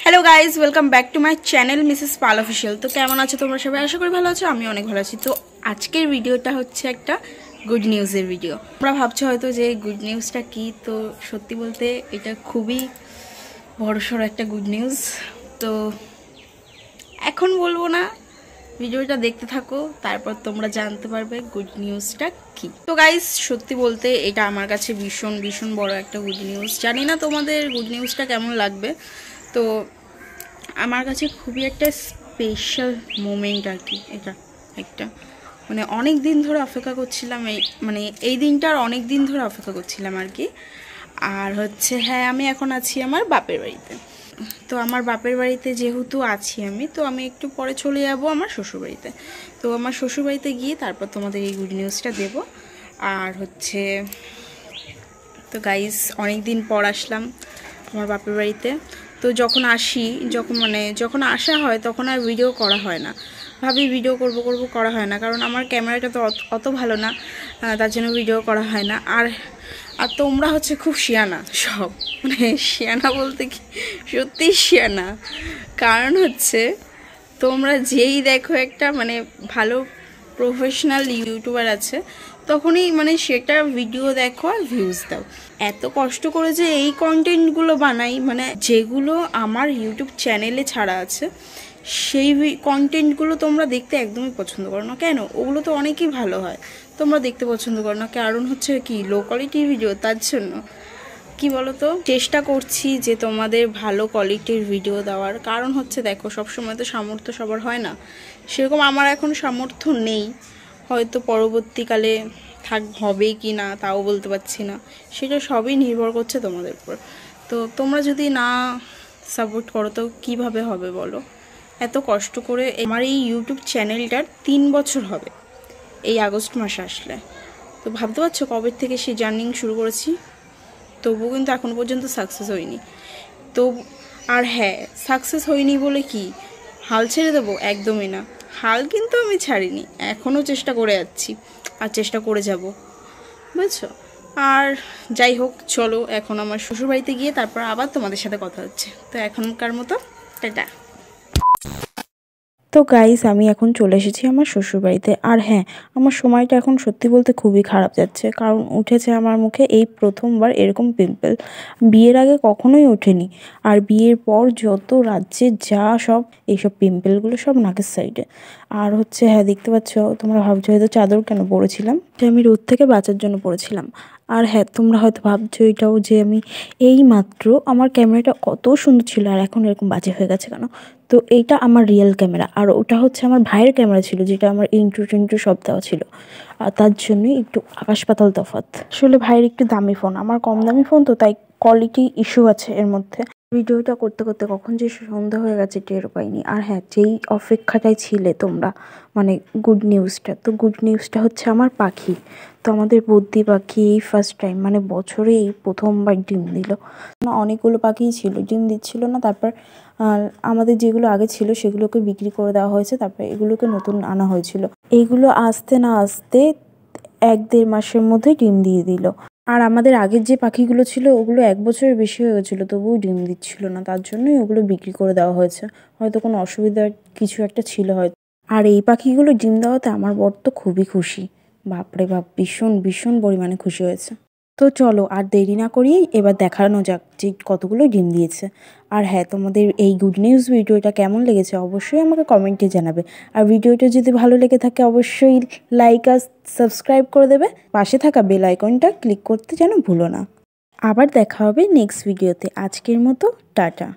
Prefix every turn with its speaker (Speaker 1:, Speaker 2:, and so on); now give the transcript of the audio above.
Speaker 1: Hello guys, welcome back to my channel Mrs Pal official. তো কেমন আছো তোমরা সবাই? আশা করি ভালো আছো, আমি অনেক ভালো আছি। তো আজকের ভিডিওটা হচ্ছে একটা গুড নিউজের ভিডিও। তোমরা ভাবছো হয়তো যে গুড নিউজটা কি। তো সত্যি বলতে এটা খুবই বড়সড় একটা গুড নিউজ। তো এখন বলবো না, ভিডিওটা দেখতে থাকো, তারপর তোমরা জানতে পারবে গুড নিউজটা কি। তো গাইজ, সত্যি বলতে এটা আমার কাছে ভীষণ ভীষণ বড় একটা গুড নিউজ। জানি না তোমাদের গুড নিউজটা কেমন লাগবে। তো আমার কাছে খুবই একটা স্পেশাল মোমেন্ট আর কি। এটা একটা অনেক দিন ধরে অপেক্ষা করছিলাম, এই দিনটার অনেক দিন ধরে অপেক্ষা করছিলাম আর কি। আর হচ্ছে হ্যাঁ, আমি এখন আছি আমার বাপের বাড়িতে। তো আমার বাপের বাড়িতে যেহেতু আছি তো আমি একটু পরে চলে যাব আমার শ্বশুরবাড়িতে। তো আমার শ্বশুরবাড়িতে গিয়ে তারপর তোমাদের এই গুড নিউজটা দেব। আর হচ্ছে তো গাইস, অনেক দিন পর আসলাম আমার বাপের বাড়িতে। তো যখন আসি, যখন আসা হয় তখন আর ভিডিও করা হয় না। ভাবি ভিডিও করব করা হয় না, কারণ আমার ক্যামেরাটা তো অত ভালো না, তার জন্য ভিডিও করা হয় না। আর তোমরা হচ্ছে খুব শিয়ানা সব, শিয়ানা বলতে কি সত্যিই শিয়ানা। কারণ হচ্ছে তোমরা যেই দেখো একটা ভালো প্রফেশনাল ইউটিউবার আছে, তখনই সেটা ভিডিও দেখো আর ভিউজ দাও। এত কষ্ট করে যে এই কন্টেন্টগুলো বানাই, যেগুলো আমার ইউটিউব চ্যানেলে ছাড়া আছে, সেই কন্টেন্টগুলো তোমরা দেখতে একদমই পছন্দ করো না। কেন? ওগুলো তো অনেকই ভালো হয়, তোমরা দেখতে পছন্দ করো না। কারণ হচ্ছে কি, লো কোয়ালিটি ভিডিও। তার জন্য কি বলো তো, চেষ্টা করছি যে তোমাদের ভালো কোয়ালিটির ভিডিও দেওয়ার। কারণ হচ্ছে দেখো, সবসময় তো সামর্থ্য সবার হয় না, সেরকম আমার এখন সামর্থ্য নেই। হয়তো পরবর্তীকালে হবে কি না তাও বলতে পারছি না, সেটা সবই নির্ভর করছে তোমাদের উপর। তো তোমরা যদি না সাপোর্ট করো তো কীভাবে হবে বলো? এত কষ্ট করে আমার এই ইউটিউব চ্যানেলটার 3 বছর হবে এই আগস্ট মাসে আসলে। তো ভাবতে পারছো কবে থেকে সেই জার্নিং শুরু করেছি, তবুও কিন্তু এখনো পর্যন্ত সাকসেস হয়নি। তো আর হ্যাঁ, সাকসেস হয়নি বলে কি হাল ছেড়ে দেবো? একদমই না, হাল কিন্তু আমি ছাড়িনি, এখনও চেষ্টা করে যাচ্ছি আর চেষ্টা করে যাব, বুঝছো? আর যাই হোক, চলো এখন আমার শ্বশুরবাড়িতে গিয়ে তারপর আবার তোমাদের সাথে কথা হচ্ছে। তো এখনকার মতো টাটা।
Speaker 2: তো গাইস, আমি এখন চলে এসেছি আমার শ্বশুরবাড়িতে। আর হ্যাঁ, আমার সময়টা এখন সত্যি বলতে খুবই খারাপ যাচ্ছে, কারণ উঠেছে আমার মুখে এই প্রথমবার এরকম পিম্পল। বিয়ের আগে কখনোই ওঠেনি, আর বিয়ের পর যত রাজ্যে যা সব এইসব পিম্পলগুলো সব নাকের সাইডে। আর হচ্ছে হ্যাঁ, দেখতে পাচ্ছ, তোমরা ভাবছো হয়তো চাদর কেন পরেছিলাম, আমি রোদ থেকে বাঁচার জন্য পরেছিলাম। আর হ্যাঁ, তোমরা হয়তো ভাবছো এটাও যে আমি এই মাত্র আমার ক্যামেরাটা কত সুন্দর ছিল আর এখন এরকম বাজে হয়ে গেছে কেন। তো এইটা আমার রিয়েল ক্যামেরা, আর ওটা হচ্ছে আমার ভাইয়ের ক্যামেরা ছিল, যেটা আমার ইন্ট্রো টিন্ট্রো সব দেওয়া ছিল। আর তার জন্যই একটু আকাশ পাতাল তফাৎ। আসলে ভাইয়ের একটু দামি ফোন, আমার কম দামি ফোন, তো তাই কোয়ালিটি ইস্যু আছে এর মধ্যে। ভিডিওটা করতে করতে কখন যে সন্ধ্যা হয়ে গেছে টের পাইনি। আর হ্যাঁ, যেই অপেক্ষাটাই ছিলে তোমরা, গুড নিউজটা, তো গুড নিউজটা হচ্ছে আমার পাখি। তো আমাদের বদ্যি পাখি এই ফার্স্ট টাইম, বছরে এই প্রথমবার ডিম দিল। অনেকগুলো পাখিই ছিল, ডিম দিচ্ছিল না। তারপর আমাদের যেগুলো আগে ছিল সেগুলোকে বিক্রি করে দেওয়া হয়েছে, তারপর এগুলোকে নতুন আনা হয়েছিল। এইগুলো আসতে না আসতে 1-1.5 মাসের মধ্যে ডিম দিয়ে দিল। আর আমাদের আগের যে পাখিগুলো ছিল ওগুলো 1 বছরের বেশি হয়ে গেছিলো, তবুও ডিম দিচ্ছিল না, তার জন্যই ওগুলো বিক্রি করে দেওয়া হয়েছে। হয়তো কোনো অসুবিধার কিছু একটা ছিল হয়তো। আর এই পাখিগুলো ডিম দেওয়াতে আমার বর তো খুবই খুশি, বাপরে বাপ, ভীষণ ভীষণ পরিমাণে খুশি হয়েছে। তো চলো আর দেরি না করিয়ে এবার দেখানো যাক যে কতগুলো ডিম দিয়েছে। আর হ্যাঁ, তোমাদের এই গুড নিউজ ভিডিওটা কেমন লেগেছে অবশ্যই আমাকে কমেন্টে জানাবে। আর ভিডিওটা যদি ভালো লেগে থাকে অবশ্যই লাইক আর সাবস্ক্রাইব করে দেবে। পাশে থাকা বেল আইকনটা ক্লিক করতে যেন ভুলো না। আবার দেখা হবে নেক্সট ভিডিওতে। আজকের মতো টাটা।